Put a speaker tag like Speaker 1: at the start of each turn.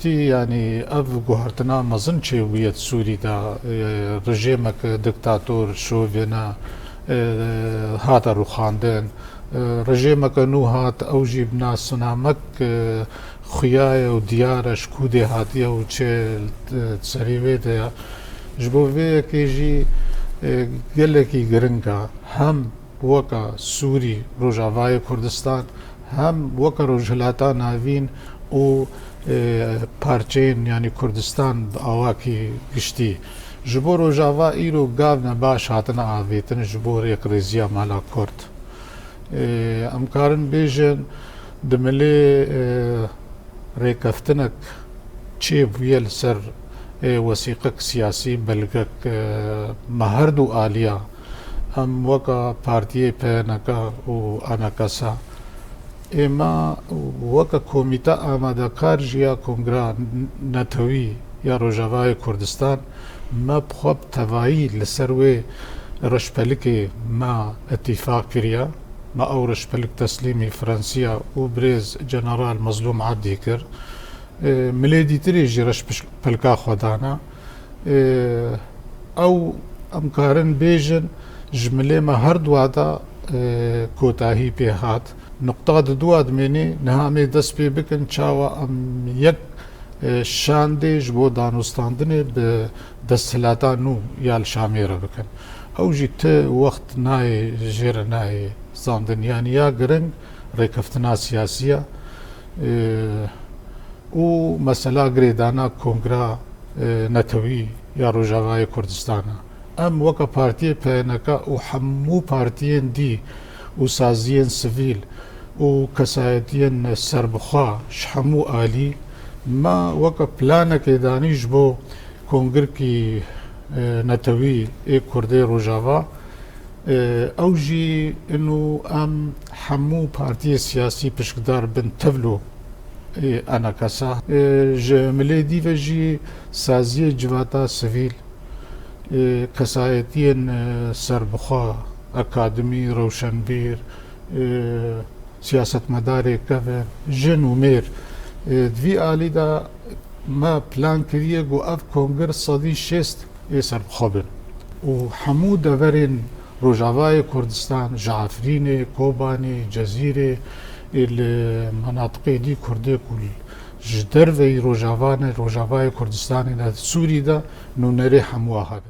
Speaker 1: گشتی يعني اف گوهرتنا مزن چه ویت سوری دا رژیمک دکتاتور شووینا هاتا رو خاندن رژیمک نو هات او جیب ناسنامک خیای و دیارش کودی هاتیه و چه سریوه ده جبوه که جی گلکی گرنگا هم وکا سوری روجاوای کردستان هم وکا روجهلاتا ناوین و پارچین یعنی کردستان آواکی گشتی جبو روجاوا ایرو گاو نباش هاتنا آویتن جبو ریک ریزیا مالا کرد امکارن بیجن دملی ریکفتنک چه ویل سر وثیقک سیاسی بلگک مهردو آلیا ام وکا پارتیه پینکا و آنکاسا اما وکا کومیتا آماده کار جیا کنگرا نتوی یا روجاوای کردستان ما بخواب توایی لسروی رشپلک ما اتفاق کریا ما او رشپلک تسلیمی فرانسیا و بریز جنرال مظلوم عبدی کر ملیدی تری جی رشپلکا خودانا او امکارن بیجن جمله ما هر دوادا کوتاهی پی هات نقطه دواد منی نهامی دست پی بکن چاوا ام یک شاندیج بو دانوستاندنی به دستلاتا نو یال شامیره بکن او جی ته وقت نای جیر نای زاندن یعنی یا گرنگ ریکفتنا سیاسیه و مثلا گریدانا کنگرا نتوی یا روجاوای کردستانا ام وکا پارتی پینکا و حمو پارتیین دی و سازیین سویل و کسایتیین سربخوا شحمو آلی ما وکا پلانک دانیش بو کنگر کی نتوی ای کرده روجاوا او جی انو ام حمو پارتی سیاسی پشکدار بن تولو انا کسا جمله دی و جی سازی جواتا سویل کسایتین سربخوا اکادمی روشنبیر سیاست مدار کفن جن و میر دوی آلی دا ما پلان کریه گو اف کنگر صدی شست سربخوا بن و حمو دورین روجاوای کردستان جعفرین کوبانی جزیره المناطق دي كردي كل جدر في روجاوای کردستان سوری دا نو نری حموها